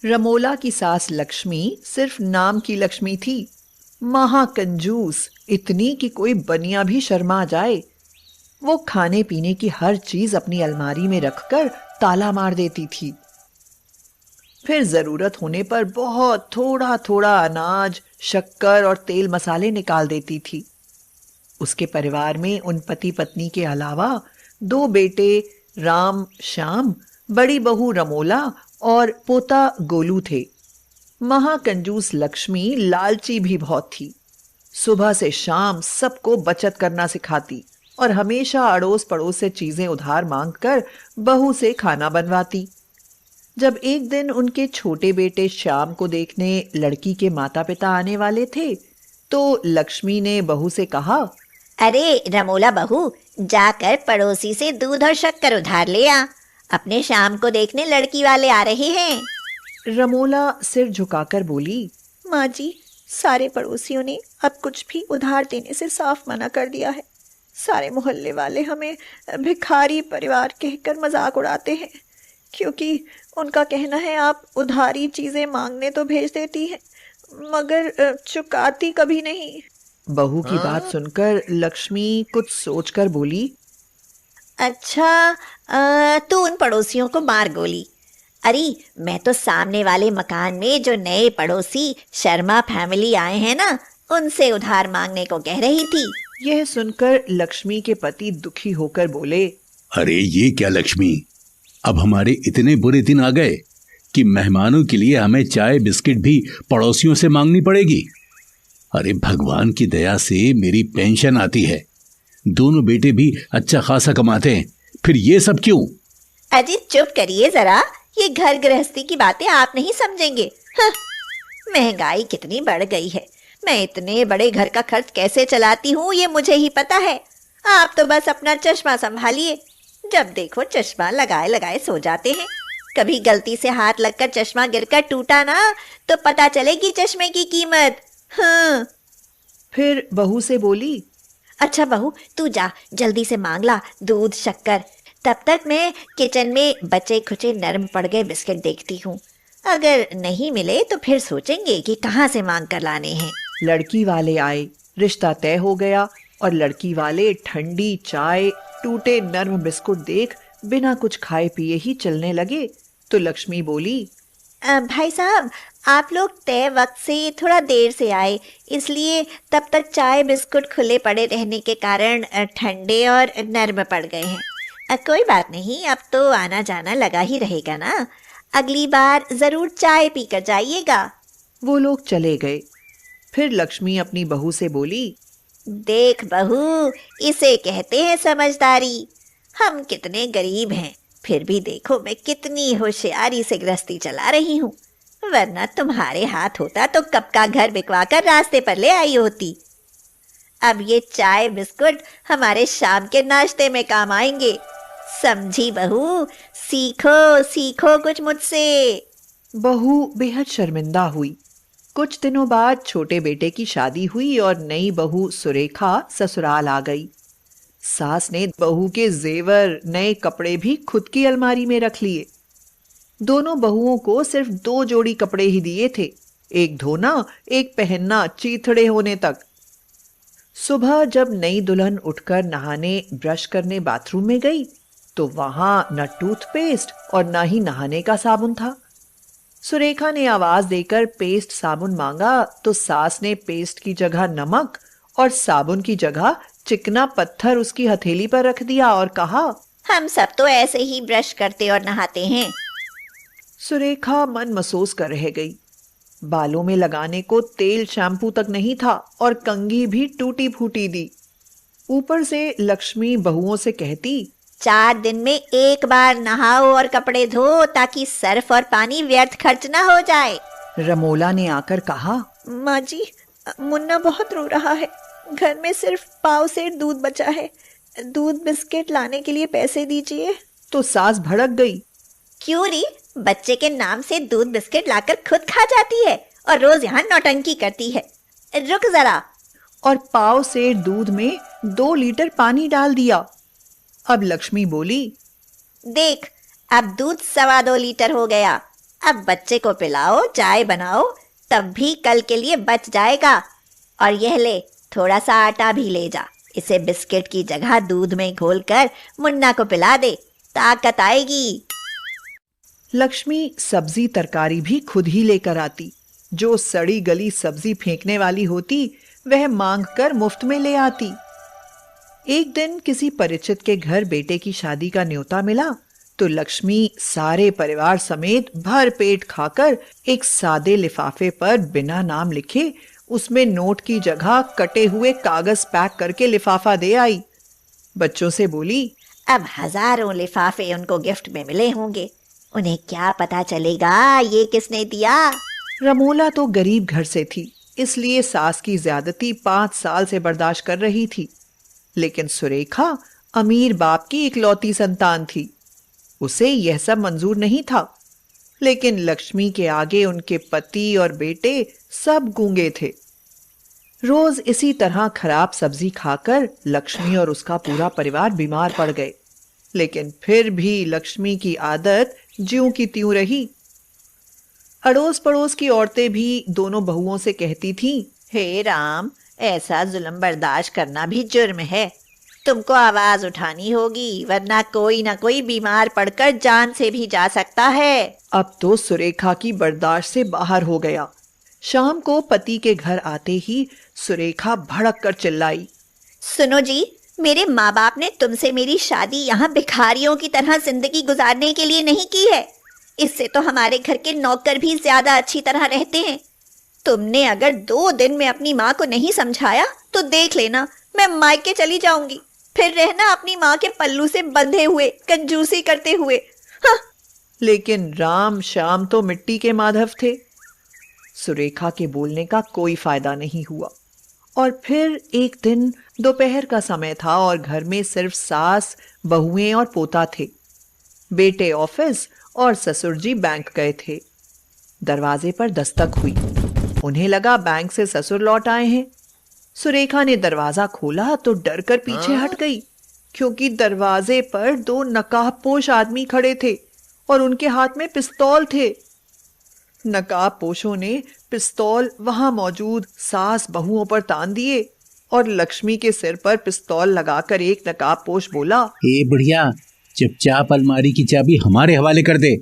रमोला की सास लक्ष्मी सिर्फ नाम की लक्ष्मी थी, महाकंजूस, इतनी कि कोई बनिया भी शर्मा जाए। वो खाने पीने की हर चीज अपनी अलमारी में रखकर ताला मार देती थी। फिर जरूरत होने पर बहुत थोड़ा थोड़ा अनाज, शक्कर और तेल मसाले निकाल देती थी। उसके परिवार में उन पति पत्नी के अलावा दो बेटे, राम श्याम, बड़ी बहू रमोला और पोता गोलू थे। महाकंजूस लक्ष्मी लालची भी बहुत थी। सुबह से शाम सबको बचत करना सिखाती और हमेशा अड़ोस पड़ोस से चीजें उधार मांगकर बहू से खाना बनवाती। जब एक दिन उनके छोटे बेटे श्याम को देखने लड़की के माता पिता आने वाले थे, तो लक्ष्मी ने बहू से कहा, अरे रमोला बहू, जाकर पड़ोसी से दूध और शक्कर उधार ले आ। अपने शाम को देखने लड़की वाले आ रहे हैं। रमोला सिर झुकाकर बोली, माँ जी, सारे पड़ोसियों ने अब कुछ भी उधार देने से साफ मना कर दिया है। सारे मोहल्ले वाले हमें भिखारी परिवार कहकर मजाक उड़ाते हैं, क्योंकि उनका कहना है आप उधारी चीजें मांगने तो भेज देती हैं, मगर चुकाती कभी नहीं। बहू की बात सुनकर लक्ष्मी कुछ सोचकर बोली, अच्छा, तू उन पड़ोसियों को मार गोली। अरे मैं तो सामने वाले मकान में जो नए पड़ोसी शर्मा फैमिली आए हैं ना, उनसे उधार मांगने को कह रही थी। यह सुनकर लक्ष्मी के पति दुखी होकर बोले, अरे ये क्या लक्ष्मी, अब हमारे इतने बुरे दिन आ गए कि मेहमानों के लिए हमें चाय बिस्किट भी पड़ोसियों से मांगनी पड़ेगी। अरे भगवान की दया से मेरी पेंशन आती है, दोनों बेटे भी अच्छा खासा कमाते हैं, फिर ये सब क्यों? अजी चुप करिए जरा, ये घर गृहस्थी की बातें आप नहीं समझेंगे। महंगाई कितनी बढ़ गई है, मैं इतने बड़े घर का खर्च कैसे चलाती हूँ ये मुझे ही पता है। आप तो बस अपना चश्मा संभालिए, जब देखो चश्मा लगाए लगाए सो जाते हैं। कभी गलती से हाथ लगकर चश्मा गिरकर टूटा ना, तो पता चलेगी चश्मे की कीमत। हाँ। फिर बहू से बोली, अच्छा बहू, तू जा जल्दी से मांग ला दूध शक्कर, तब तक मैं किचन में बचे खुचे नरम पड़ गए बिस्किट देखती हूँ। अगर नहीं मिले तो फिर सोचेंगे कि कहाँ से मांग कर लाने हैं। लड़की वाले आए, रिश्ता तय हो गया और लड़की वाले ठंडी चाय, टूटे नरम बिस्कुट देख बिना कुछ खाए पिए ही चलने लगे। तो लक्ष्मी बोली, भाई साहब, आप लोग तय वक्त से थोड़ा देर से आए, इसलिए तब तक चाय बिस्कुट खुले पड़े रहने के कारण ठंडे और नरम पड़ गए हैं। कोई बात नहीं, अब तो आना जाना लगा ही रहेगा ना, अगली बार जरूर चाय पीकर जाइएगा। वो लोग चले गए। फिर लक्ष्मी अपनी बहू से बोली, देख बहू, इसे कहते हैं समझदारी। हम कितने गरीब हैं, फिर भी देखो मैं कितनी होशियारी से गृहस्थी चला रही हूँ, वरना तुम्हारे हाथ होता तो कब का घर बिकवा कर रास्ते पर ले आई होती। अब ये चाय बिस्कुट हमारे शाम के नाश्ते में काम आएंगे, समझी बहू? सीखो सीखो कुछ मुझसे। बहू बेहद शर्मिंदा हुई। कुछ दिनों बाद छोटे बेटे की शादी हुई और नई बहू सुरेखा ससुराल आ गई। सास ने बहू के जेवर, नए कपड़े भी खुद की अलमारी में रख लिए। दोनों बहुओं को सिर्फ 2 जोड़ी कपड़े ही दिए थे, एक धोना एक पहनना चीथड़े होने तक। सुबह जब नई दुल्हन उठकर नहाने ब्रश करने बाथरूम में गई, तो वहां न टूथपेस्ट और न ही नहाने का साबुन था। सुरेखा ने आवाज देकर पेस्ट साबुन मांगा, तो सास ने पेस्ट की जगह नमक और साबुन की जगह चिकना पत्थर उसकी हथेली पर रख दिया और कहा, हम सब तो ऐसे ही ब्रश करते और नहाते हैं। सुरेखा मन महसूस कर रह गई। बालों में लगाने को तेल शैम्पू तक नहीं था और कंघी भी टूटी फूटी दी। ऊपर से लक्ष्मी बहुओं से कहती, 4 दिन में एक बार नहाओ और कपड़े धो, ताकि सर्फ और पानी व्यर्थ खर्च ना हो जाए। रमोला ने आकर कहा, माँ जी, मुन्ना बहुत रो रहा है, घर में सिर्फ पाव सेर दूध बचा है, दूध बिस्किट लाने के लिए पैसे दीजिए। तो सास भड़क गई। क्यों री, बच्चे के नाम से दूध बिस्किट लाकर खुद खा जाती है और रोज यहाँ नौटंकी करती है। रुक जरा। और पाव सेर दूध में 2 लीटर पानी डाल दिया। अब लक्ष्मी बोली, देख, अब दूध 2.25 लीटर हो गया। अब बच्चे को पिलाओ, चाय बनाओ, तब भी कल के लिए बच जाएगा। और यह ले, थोड़ा सा आटा भी ले जा। इसे बिस्किट की जगह दूध में घोलकर मुन्ना को पिला दे, ताकत आएगी। लक्ष्मी सब्जी तरकारी भी खुद ही लेकर आती। जो सड़ी गली सब्जी फेंकने वाली होती वह मांग कर मुफ्त में ले आती। एक दिन किसी परिचित के घर बेटे की शादी का न्योता मिला तो लक्ष्मी सारे परिवार समेत भर पेट खाकर एक सादे लिफाफे पर बिना नाम लिखे उसमें नोट की जगह कटे हुए कागज पैक करके लिफाफा दे आई। बच्चों से बोली, अब हजारों लिफाफे उनको गिफ्ट में मिले होंगे, उन्हें क्या पता चलेगा ये किसने दिया। रमोला तो गरीब घर से थी, इसलिए सास की ज्यादती 5 साल से बर्दाश्त कर रही थी। लेकिन सुरेखा अमीर बाप की इकलौती संतान थी, उसे यह सब मंजूर नहीं था। लेकिन लक्ष्मी के आगे उनके पति और बेटे सब गूंगे थे। रोज इसी तरह खराब सब्जी खाकर लक्ष्मी और उसका पूरा परिवार बीमार पड़ गए। लेकिन फिर भी लक्ष्मी की आदत ज्यों की त्यों रही। अड़ोस पड़ोस की औरतें भी दोनों बहुओं से कहती थीं, हे राम, ऐसा जुल्म बर्दाश्त करना भी जुर्म है। तुमको आवाज उठानी होगी, वरना कोई ना कोई बीमार पड़कर जान से भी जा सकता है। अब तो सुरेखा की बर्दाश्त से बाहर हो गया। शाम को पति के घर आते ही सुरेखा भड़क कर चिल्लाई, सुनो जी, मेरे माँ बाप ने तुमसे मेरी शादी यहाँ भिखारियों की तरह जिंदगी गुजारने के लिए नहीं की है। इससे तो हमारे घर के नौकर भी ज्यादा अच्छी तरह रहते हैं। तुमने अगर 2 दिन में अपनी माँ को नहीं समझाया तो देख लेना, मैं मायके चली जाऊंगी। फिर रहना अपनी माँ के पल्लू से बंधे हुए, कंजूसी करते हुए। हाँ। लेकिन राम श्याम तो मिट्टी के माधव थे। सुरेखा के बोलने का कोई फायदा नहीं हुआ। और फिर एक दिन दोपहर का समय था और घर में सिर्फ सास, बहुएं और पोता थे। बेटे ऑफिस और ससुर जी बैंक गए थे। दरवाजे पर दस्तक हुई। उन्हें लगा बैंक से ससुर लौट आए हैं। सुरेखा ने दरवाजा खोला तो डर कर पीछे हट गई, क्योंकि दरवाजे पर 2 नकाबपोश आदमी खड़े थे और उनके हाथ में पिस्तौल थे। नकाबपोशों ने पिस्तौल वहां मौजूद सास बहुओं पर तान दिए और लक्ष्मी के सिर पर पिस्तौल लगाकर एक नकाबपोश बोला, हे बढ़िया, चुपचाप अलमारी की चाबी हमारे हवाले कर दे।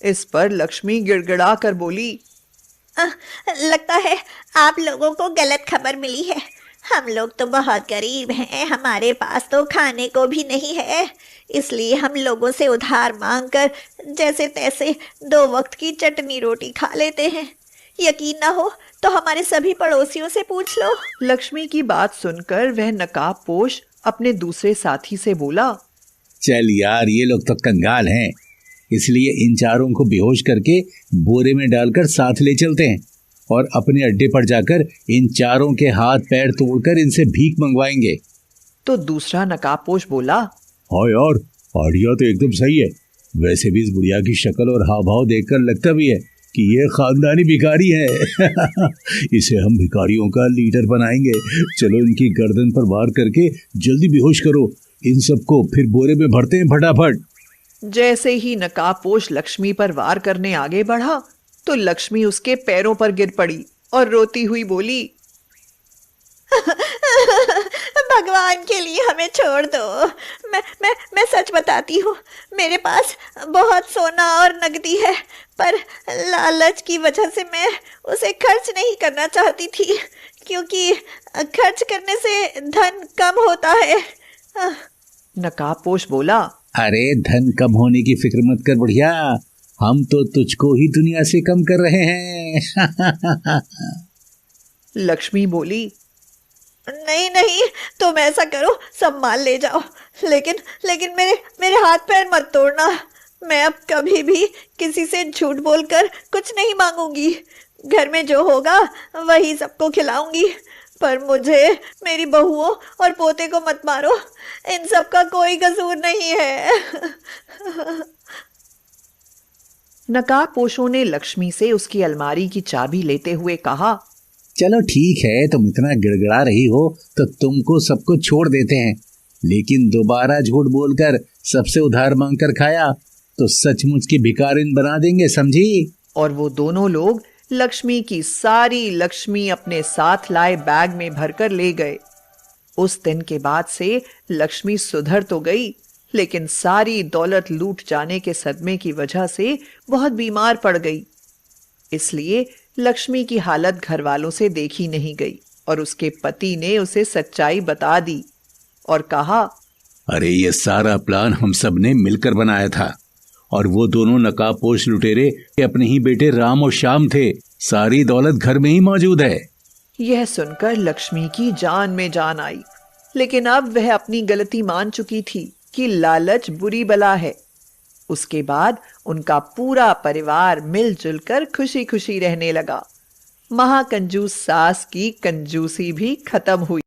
इस पर लक्ष्मी गिड़गिड़ा कर बोली, लगता है आप लोगों को गलत खबर मिली है। हम लोग तो बहुत गरीब हैं, हमारे पास तो खाने को भी नहीं है। इसलिए हम लोगों से उधार मांगकर जैसे तैसे 2 वक्त की चटनी रोटी खा लेते हैं। यकीन ना हो तो हमारे सभी पड़ोसियों से पूछ लो। लक्ष्मी की बात सुनकर वह नकाबपोश अपने दूसरे साथी से बोला, चल यार, ये लोग तो कंगाल हैं, इसलिए इन चारों को बेहोश करके बोरे में डालकर साथ ले चलते हैं और अपने अड्डे पर जाकर इन चारों के हाथ पैर तोड़कर इनसे भीख मंगवाएंगे। तो दूसरा नकाबपोश बोला, हाँ यार, आइडिया तो एकदम सही है। वैसे भी इस बुढ़िया की शक्ल और हाव भाव देखकर लगता भी है कि ये खानदानी भिखारी है। इसे हम भिखारियों का लीडर बनाएंगे। चलो इनकी गर्दन पर वार करके जल्दी बेहोश करो इन सबको, फिर बोरे में भरते हैं फटाफट। जैसे ही नकाबपोश लक्ष्मी पर वार करने आगे बढ़ा तो लक्ष्मी उसके पैरों पर गिर पड़ी और रोती हुई बोली, भगवान के लिए हमें छोड़ दो। मैं सच बताती हूँ, मेरे पास बहुत सोना और नकदी है, पर लालच की वजह से मैं उसे खर्च नहीं करना चाहती थी, क्योंकि खर्च करने से धन कम होता है। नकाबपोश बोला, अरे धन कम होने की फिक्र मत कर बढ़िया, हम तो तुझको ही दुनिया से कम कर रहे हैं। लक्ष्मी बोली, नहीं नहीं, तुम ऐसा करो, सब माल ले जाओ, लेकिन मेरे हाथ पैर मत तोड़ना। मैं अब कभी भी किसी से झूठ बोलकर कुछ नहीं मांगूंगी। घर में जो होगा वही सबको खिलाऊंगी, पर मुझे, मेरी बहुओं और पोते को मत मारो, इन सब का कोई कसूर नहीं है। नकाबपोशों ने लक्ष्मी से उसकी अलमारी की चाबी लेते हुए कहा, चलो ठीक है, तुम इतना गिड़गिड़ा रही हो तो तुमको सबको छोड़ देते हैं, लेकिन दोबारा झूठ बोलकर सबसे उधार मांगकर खाया तो सचमुच की भिखारिन बना देंगे, समझी। और वो दोनों लोग लक्ष्मी की सारी लक्ष्मी अपने साथ लाए बैग में भरकर ले गए। उस दिन के बाद से लक्ष्मी सुधर तो गई, लेकिन सारी दौलत लूट जाने के सदमे की वजह से बहुत बीमार पड़ गई। इसलिए लक्ष्मी की हालत घर वालों से देखी नहीं गई और उसके पति ने उसे सच्चाई बता दी और कहा, अरे ये सारा प्लान हम सब ने मिलकर बनाया था और वो दोनों नकाबपोश लुटेरे अपने ही बेटे राम और श्याम थे। सारी दौलत घर में ही मौजूद है। यह सुनकर लक्ष्मी की जान में जान आई, लेकिन अब वह अपनी गलती मान चुकी थी कि लालच बुरी बला है। उसके बाद उनका पूरा परिवार मिलजुल कर खुशी खुशी रहने लगा। महाकंजूस सास की कंजूसी भी खत्म हुई।